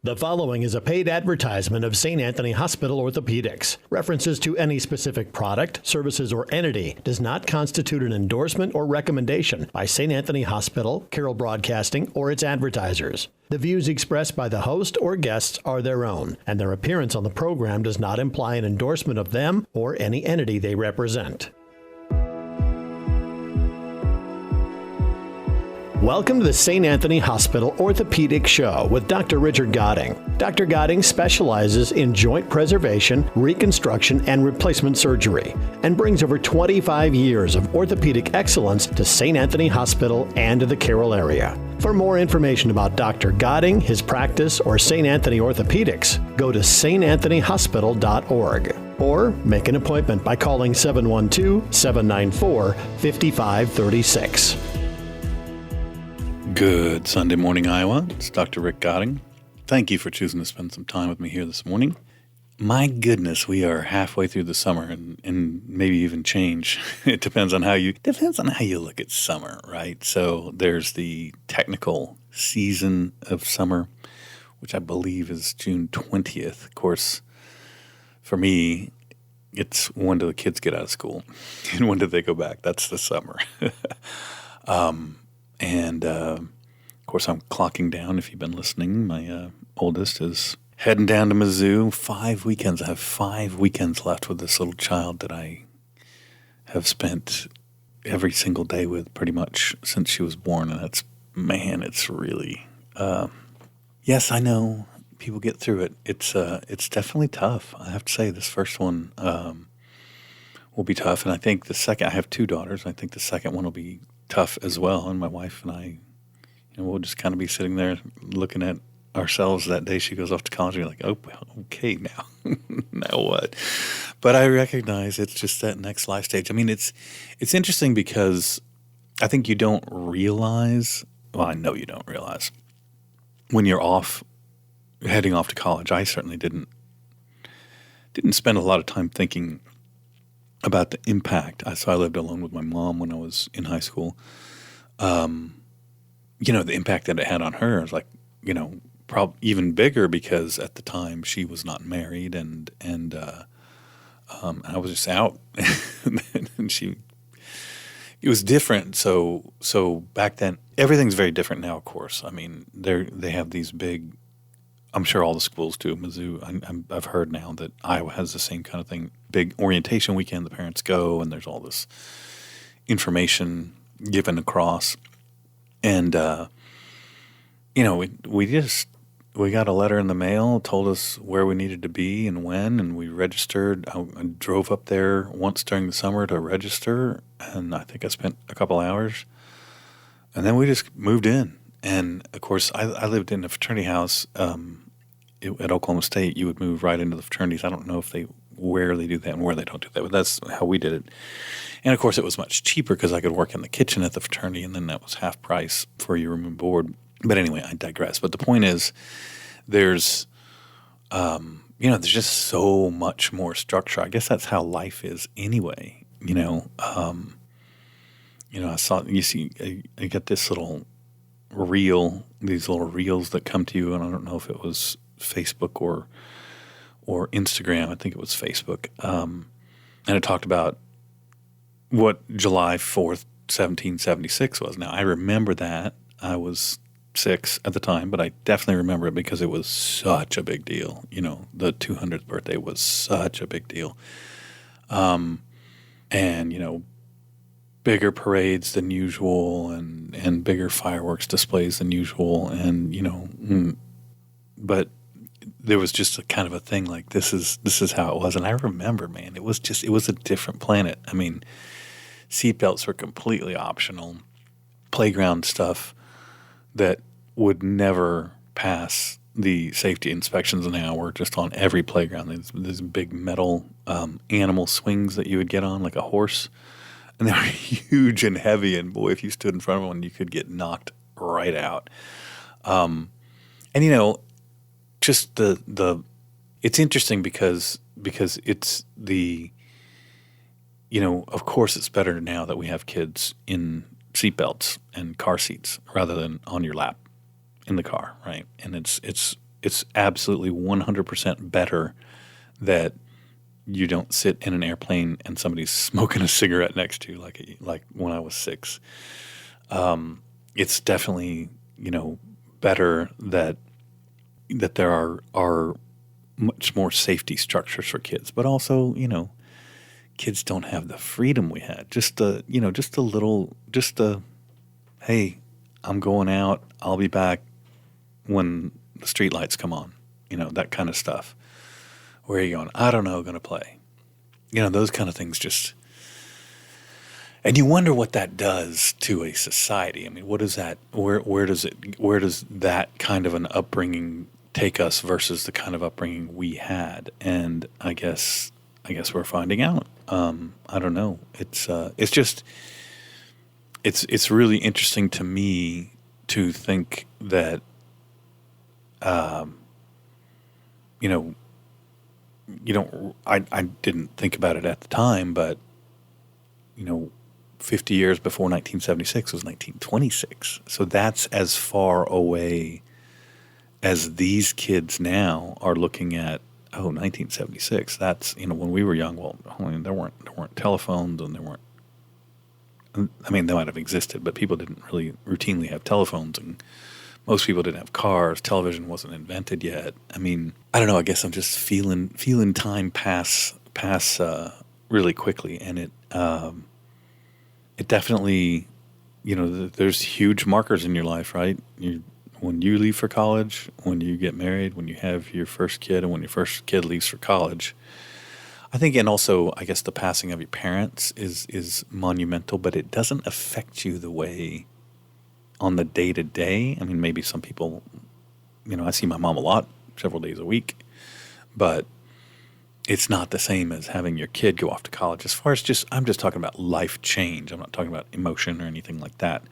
The following is a paid advertisement of St. Anthony Hospital Orthopedics. References to any specific product, services, or entity does not constitute an endorsement or recommendation by St. Anthony Hospital, Carroll Broadcasting, or its advertisers. The views expressed by the host or guests are their own, and their appearance on the program does not imply an endorsement of them or any entity they represent. Welcome to the St. Anthony Hospital Orthopedic Show with Dr. Richard Godding. Dr. Godding specializes in joint preservation, reconstruction, and replacement surgery, and brings over 25 years of orthopedic excellence to St. Anthony Hospital and to the Carroll area. For more information about Dr. Godding, his practice, or St. Anthony Orthopedics, go to santanthonyhospital.org or make an appointment by calling 712-794-5536. Good Sunday morning, Iowa. It's Dr. Rick Godding. Thank you for choosing to spend some time with me here this morning. My goodness, we are halfway through the summer and maybe even change. It depends on how you look at summer, right? So there's the technical season of summer, which I believe is June 20th. Of course, for me, it's when do the kids get out of school and when do they go back? That's the summer. And, of course, I'm clocking down. If you've been listening, my oldest is heading down to Mizzou. 5 weekends. I have 5 weekends left with this little child that I have spent every single day with pretty much since she was born. And it's really, yes, I know people get through it. It's definitely tough. I have to say this first one will be tough. And I think I have two daughters. I think the second one will be tough as well, and my wife and I, we'll just kind of be sitting there looking at ourselves that day she goes off to college and be like, oh, well, okay, now, now what? But I recognize it's just that next life stage. I mean, it's interesting because I think you don't realize, well, I know you don't realize, when you're heading off to college. I certainly didn't spend a lot of time thinking about the impact. So I lived alone with my mom when I was in high school. The impact that it had on her is like, probably even bigger because at the time she was not married and I was just out and it was different. So back then, everything's very different now, of course. I mean, they have these big, I'm sure all the schools do. Mizzou, I've heard now that Iowa has the same kind of thing. Big orientation weekend, the parents go, and there's all this information given across. And, we got a letter in the mail, told us where we needed to be and when, and we registered. I drove up there once during the summer to register, and I think I spent a couple hours. And then we just moved in. And, of course, I lived in a fraternity house at Oklahoma State. You would move right into the fraternities. I don't know where they do that and where they don't do that, but that's how we did it. And, of course, it was much cheaper because I could work in the kitchen at the fraternity, and then that was half price for your room and board. But anyway, I digress. But the point is there's just so much more structure. I guess that's how life is anyway, I get this little these little reels that come to you, and I don't know if it was Facebook or Instagram. I think it was Facebook. And it talked about what July 4th, 1776 was. Now, I remember that. I was 6 at the time, but I definitely remember it because it was such a big deal. The 200th birthday was such a big deal. Bigger parades than usual and bigger fireworks displays than usual. And, but there was just a kind of a thing like this is how it was. And I remember, man, it was a different planet. I mean, seatbelts were completely optional. Playground stuff that would never pass the safety inspections now were just on every playground. There's big metal animal swings that you would get on like a horse. And they were huge and heavy, and boy, if you stood in front of one, you could get knocked right out. Just it's interesting because it's of course it's better now that we have kids in seatbelts and car seats rather than on your lap in the car, right? And it's it's absolutely 100% better that you don't sit in an airplane and somebody's smoking a cigarette next to you like when I was 6. It's definitely, better that there are much more safety structures for kids, but also, kids don't have the freedom we had. Hey, I'm going out. I'll be back when the street lights come on, that kind of stuff. Where are you going? I don't know, going to play. Those kind of things just, and you wonder what that does to a society. I mean, what is that, where does that kind of an upbringing take us versus the kind of upbringing we had? And I guess we're finding out. I don't know. It's really interesting to me to think that, I didn't think about it at the time, but 50 years before 1976 was 1926. So that's as far away as these kids now are looking at. 1976. That's, when we were young. Well, there weren't telephones, and there weren't. I mean, they might have existed, but people didn't really routinely have telephones, and most people didn't have cars. Television wasn't invented yet. I mean, I don't know. I guess I'm just feeling time pass really quickly, and it definitely, there's huge markers in your life, right? When you leave for college, when you get married, when you have your first kid, and when your first kid leaves for college. I think, and also, I guess the passing of your parents is monumental, but it doesn't affect you the way on the day-to-day. I mean, maybe some people, I see my mom a lot, several days a week, but it's not the same as having your kid go off to college. As far as I'm just talking about life change. I'm not talking about emotion or anything like that.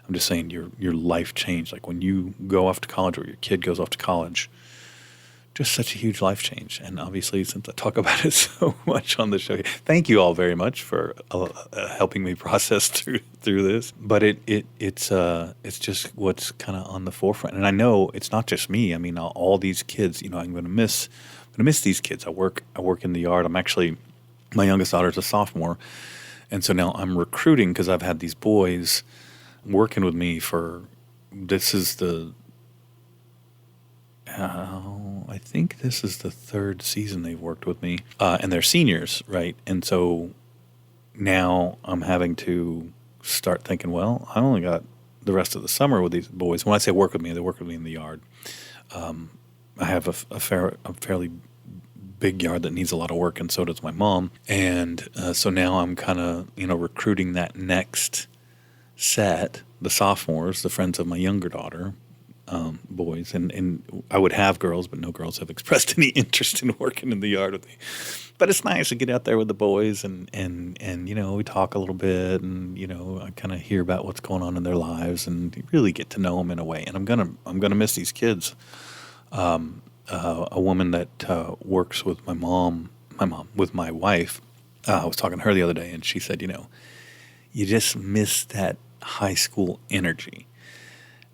I'm just saying your life change. Like when you go off to college or your kid goes off to college, just such a huge life change. And obviously, since I talk about it so much on the show, thank you all very much for helping me process through this. But it's just what's kind of on the forefront. And I know it's not just me. I mean, all these kids. I'm going to miss these kids. I work in the yard. My youngest daughter's a sophomore, and so now I'm recruiting because I've had these boys working with me I think this is the 3rd season they've worked with me, and they're seniors, right? And so now I'm having to start thinking, well, I only got the rest of the summer with these boys. When I say work with me, they work with me in the yard. I have a fairly big yard that needs a lot of work, and so does my mom. And so now I'm kind of, recruiting that next set, the sophomores, the friends of my younger daughter, boys. And I would have girls, but no girls have expressed any interest in working in the yard with me. But it's nice to get out there with the boys and we talk a little bit, and I kind of hear about what's going on in their lives and really get to know them in a way. And I'm gonna miss these kids. A woman that works with my mom with my wife. I was talking to her the other day, and she said, you just miss that high school energy.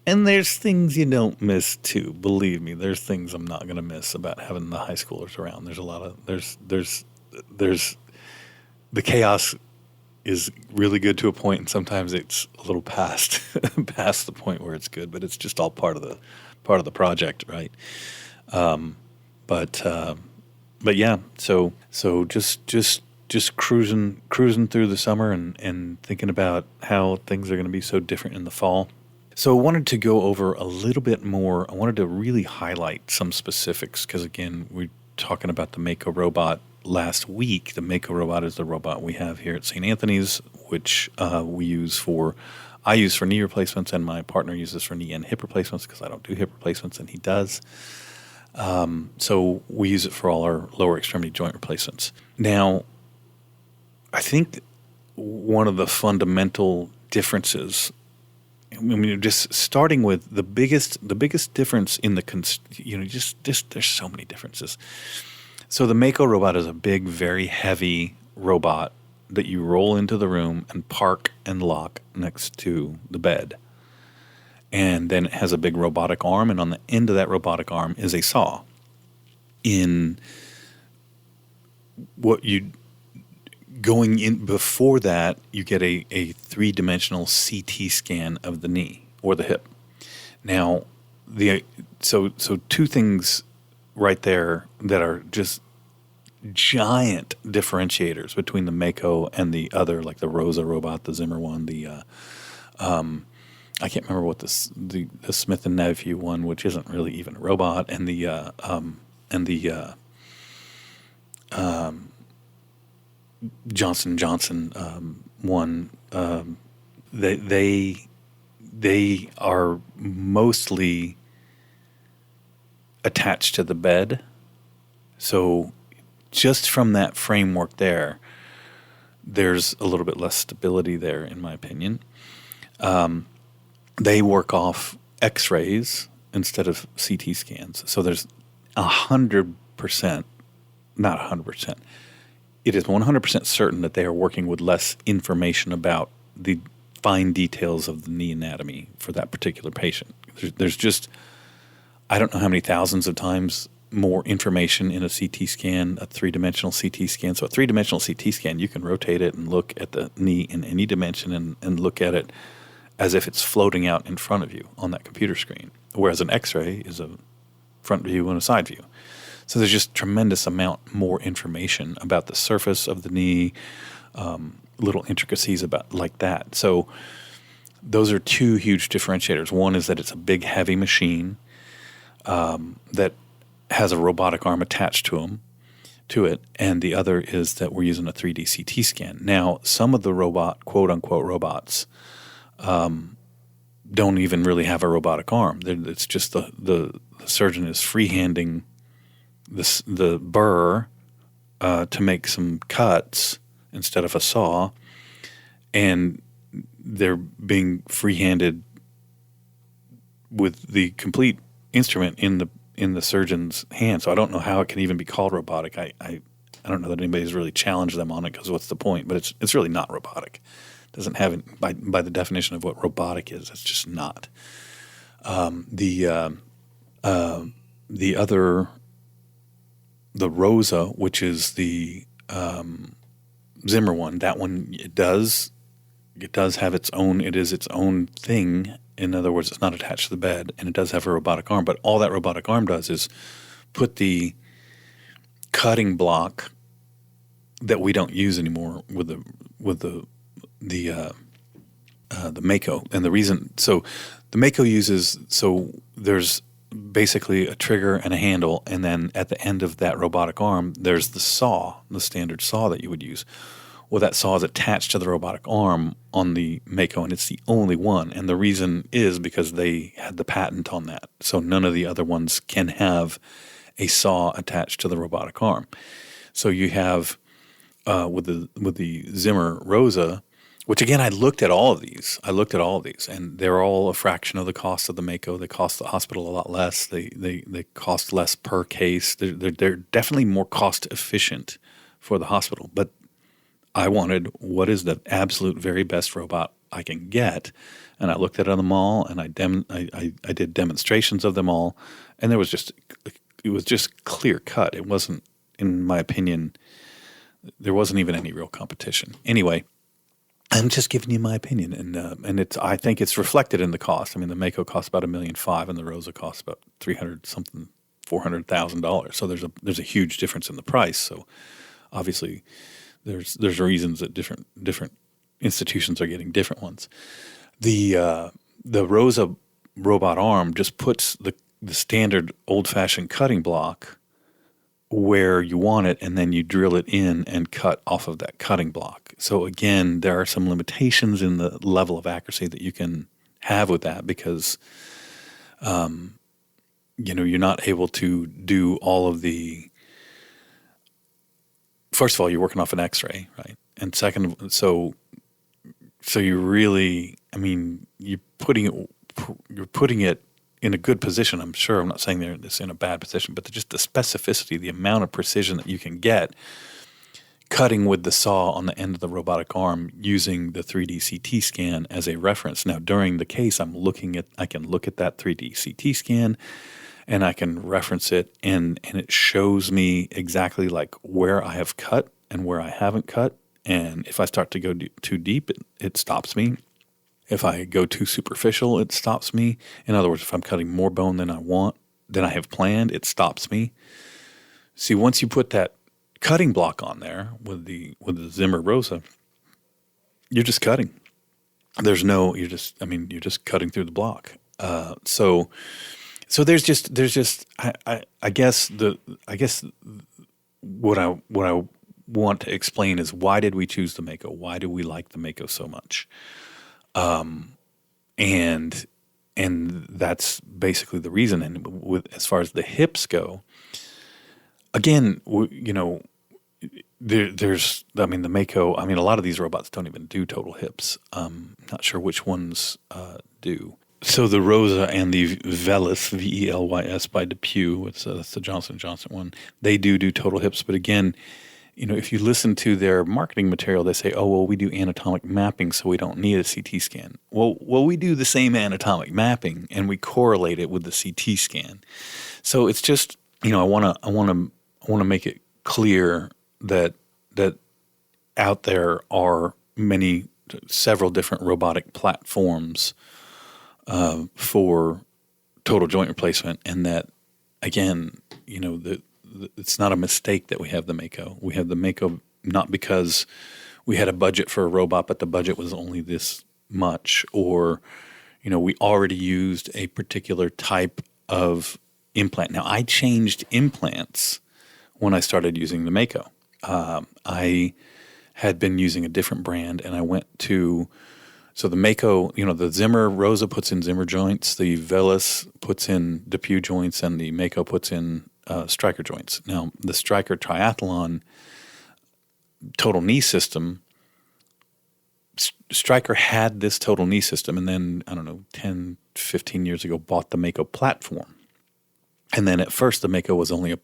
And there's things you don't miss too. Believe me, there's things I'm not going to miss about having the high schoolers around. There's a lot of there's the chaos is really good to a point, and sometimes it's a little past the point where it's good. But it's just all part of the project, right? But yeah. So just cruising through the summer and thinking about how things are going to be so different in the fall. So I wanted to go over a little bit more. I wanted to really highlight some specifics because, again, we're talking about the Mako robot last week. The Mako robot is the robot we have here at St. Anthony's, which I use for knee replacements, and my partner uses for knee and hip replacements because I don't do hip replacements and he does. So we use it for all our lower extremity joint replacements. Now, I think one of the fundamental differences, just starting with the biggest difference in there's so many differences. So the Mako robot is a big, very heavy robot that you roll into the room and park and lock next to the bed. and then it has a big robotic arm, and on the end of that robotic arm is a saw. In what you going in before that, you get a three-dimensional CT scan of the knee or the hip. Now, so two things right there that are just giant differentiators between the Mako and the other, like the Rosa robot, the Zimmer one, I can't remember what the Smith and Nephew one, which isn't really even a robot, and the Johnson Johnson one. They are mostly attached to the bed, so just from that framework there's a little bit less stability there, in my opinion. They work off X-rays instead of CT scans. So there's 100%, not 100%. It is 100% certain that they are working with less information about the fine details of the knee anatomy for that particular patient. There's just, I don't know how many thousands of times more information in a CT scan, a three-dimensional CT scan. So a three-dimensional CT scan, you can rotate it and look at the knee in any dimension and look at it as if it's floating out in front of you on that computer screen, whereas an X-ray is a front view and a side view. So there's just tremendous amount more information about the surface of the knee, little intricacies about like that. So those are two huge differentiators. One is that it's a big, heavy machine that has a robotic arm attached to it, and the other is that we're using a 3D CT scan. Now, some of the quote-unquote robots don't even really have a robotic arm. It's just the surgeon is freehanding the burr to make some cuts instead of a saw, and they're being freehanded with the complete instrument in the surgeon's hand. So I don't know how it can even be called robotic. I don't know that anybody's really challenged them on it, because what's the point? But it's really not robotic. It doesn't have it by the definition of what robotic is. It's just not. The Rosa, which is the Zimmer one, that one it does have its own. It is its own thing. In other words, it's not attached to the bed, and it does have a robotic arm. But all that robotic arm does is put the cutting block that we don't use anymore with the Mako. And the reason, so the Mako uses, so there's basically a trigger and a handle, and then at the end of that robotic arm, there's the saw, the standard saw that you would use. Well, that saw is attached to the robotic arm on the Mako, and it's the only one. And the reason is because they had the patent on that. So none of the other ones can have a saw attached to the robotic arm. So you have with the Zimmer Rosa, which again, I looked at all of these, and they're all a fraction of the cost of the Mako. They cost the hospital a lot less. They cost less per case. They're definitely more cost efficient for the hospital. But I wanted, what is the absolute very best robot I can get? And I looked at them all, and I did demonstrations of them all, and it was just clear cut. It wasn't, in my opinion, there wasn't even any real competition. Anyway, I'm just giving you my opinion, and I think it's reflected in the cost. I mean, the Mako costs about $1.5 million, and the Rosa costs about $400,000. So there's a huge difference in the price. So obviously, there's reasons that different institutions are getting different ones. The Rosa robot arm just puts the standard old-fashioned cutting block where you want it, and then you drill it in and cut off of that cutting block. So again, there are some limitations in the level of accuracy that you can have with that, because you're not able to do all of the. First of all, you're working off an X-ray, right? And second, so you really, I mean, you're putting it in a good position. I'm sure. I'm not saying they're in a bad position, but just the specificity, the amount of precision that you can get cutting with the saw on the end of the robotic arm using the 3D CT scan as a reference. Now, during the case, I can look at that 3D CT scan and I can reference it, and it shows me exactly like where I have cut and where I haven't cut. And if I start to go too deep, it stops me. If I go too superficial, it stops me. In other words, if I'm cutting more bone than I have planned, it stops me. See, once you put that cutting block on there with the Zimmer Rosa, you're just cutting. You're just cutting through the block. So there's just I guess what I want to explain is, why did we choose the Mako? Why do we like the Mako so much? And that's basically the reason. And as far as the hips go, again, there's the Mako. I mean, a lot of these robots don't even do total hips. Not sure which ones do. So the Rosa and the Velys, Velys by DePuy, that's the Johnson & Johnson one, they do total hips. But again, if you listen to their marketing material, they say, oh, well, we do anatomic mapping, so we don't need a CT scan. Well, we do the same anatomic mapping, and we correlate it with the CT scan. So it's just, I want to make it clear that out there are several different robotic platforms for total joint replacement, and that, again, it's not a mistake that we have the Mako. We have the Mako not because we had a budget for a robot, but the budget was only this much, or we already used a particular type of implant. Now, I changed implants when I started using the Mako. I had been using a different brand, and I went to. So the Mako, the Zimmer Rosa puts in Zimmer joints, the Velys puts in DePuy joints, and the Mako puts in Stryker joints. Now, the Stryker Triathlon total knee system, Stryker had this total knee system, and then, 10, 15 years ago, bought the Mako platform. And then at first, the Mako was only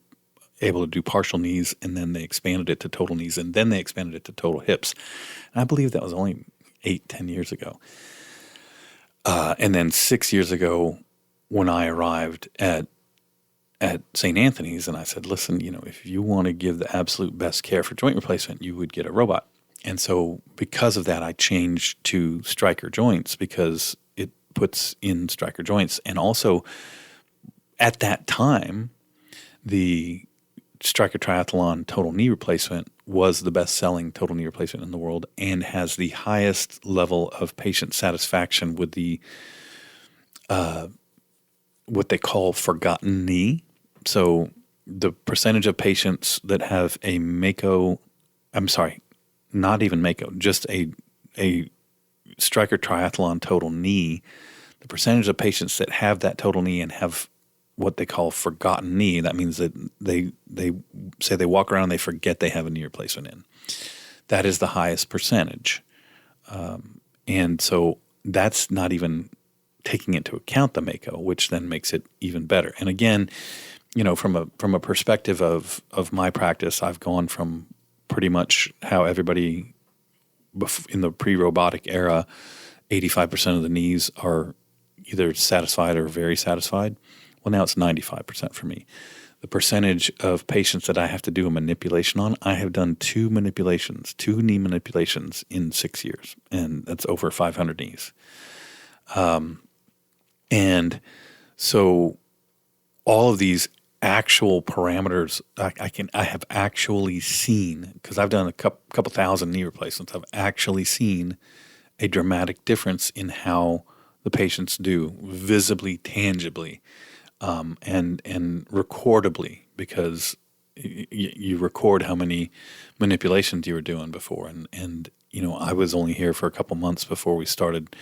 able to do partial knees, and then they expanded it to total knees, and then they expanded it to total hips. And I believe that was only 8-10 years ago. And then 6 years ago, when I arrived at St. Anthony's, and I said, listen, if you want to give the absolute best care for joint replacement, you would get a robot. And so because of that, I changed to Stryker joints, because it puts in Stryker joints. And also at that time, the Stryker Triathlon total knee replacement was the best-selling total knee replacement in the world, and has the highest level of patient satisfaction with the what they call forgotten knee. So the percentage of patients that have a Mako, not even Mako, just a Stryker Triathlon total knee, the percentage of patients that have that total knee and have what they call forgotten knee, that means that they say they walk around and they forget they have a knee replacement in. That is the highest percentage. And so that's not even taking into account the Mako, which then makes it even better. And again, from a perspective of my practice, I've gone from pretty much how everybody in the pre-robotic era, 85% of the knees are either satisfied or very satisfied. Well, now it's 95% for me. The percentage of patients that I have to do a manipulation on, I have done 2 knee manipulations in 6 years, and that's over 500 knees. And so all of these actual parameters, I have actually seen, because I've done a couple thousand knee replacements, I've actually seen a dramatic difference in how the patients do, visibly, tangibly. And recordably, because you record how many manipulations you were doing before. And I was only here for a couple months before we started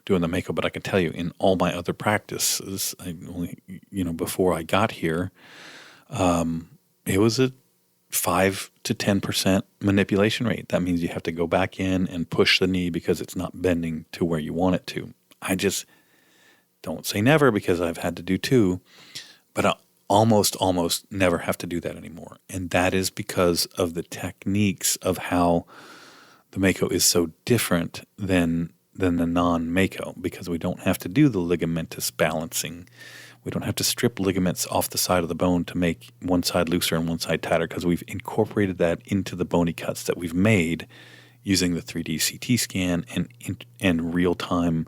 doing the Mako, but I can tell you, in all my other practices, before I got here, it was a 5 to 10% manipulation rate. That means you have to go back in and push the knee because it's not bending to where you want it to. I just don't say never, because I've had to do 2, but almost never have to do that anymore. And that is because of the techniques of how the Mako is so different than the non-Mako, because we don't have to do the ligamentous balancing. We don't have to strip ligaments off the side of the bone to make one side looser and one side tighter, because we've incorporated that into the bony cuts that we've made using the 3D CT scan and real-time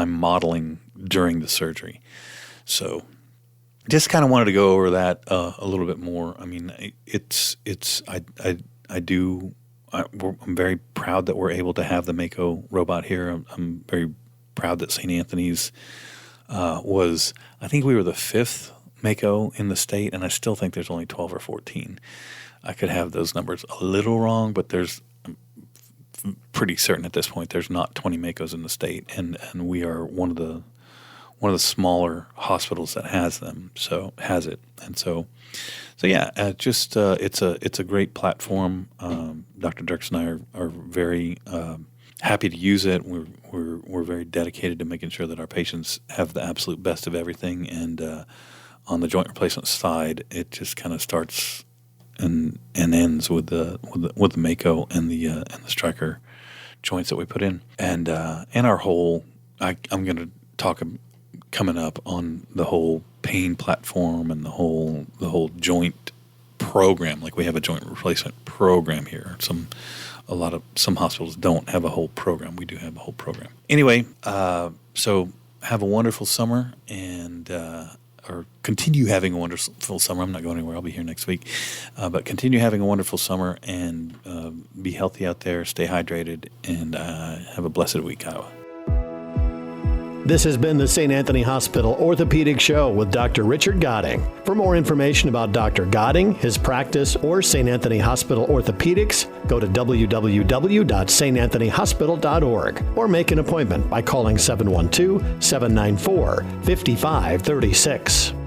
modeling during the surgery. So just kind of wanted to go over that a little bit more. I mean, I'm very proud that we're able to have the Mako robot here. I'm very proud that St. Anthony's I think we were the 5th Mako in the state, and I still think there's only 12 or 14. I could have those numbers a little wrong, but I'm pretty certain at this point there's not 20 Makos in the state, and we are one of the smaller hospitals that has it. And so yeah, it's a great platform. Dr. Dirks and I are very happy to use it. We're very dedicated to making sure that our patients have the absolute best of everything. And on the joint replacement side, it just kind of starts and ends with the Mako and the Stryker joints that we put in, and our whole. I'm going to talk coming up on the whole pain platform and the whole joint program. Like, we have a joint replacement program here. Some hospitals don't have a whole program. We do have a whole program. Anyway, so have a wonderful summer, and or continue having a wonderful summer. I'm not going anywhere. I'll be here next week. But continue having a wonderful summer, and be healthy out there, stay hydrated, and have a blessed week, Iowa. This has been the St. Anthony Hospital Orthopedic Show with Dr. Richard Godding. For more information about Dr. Godding, his practice, or St. Anthony Hospital Orthopedics, go to www.santanthonyhospital.org or make an appointment by calling 712-794-5536.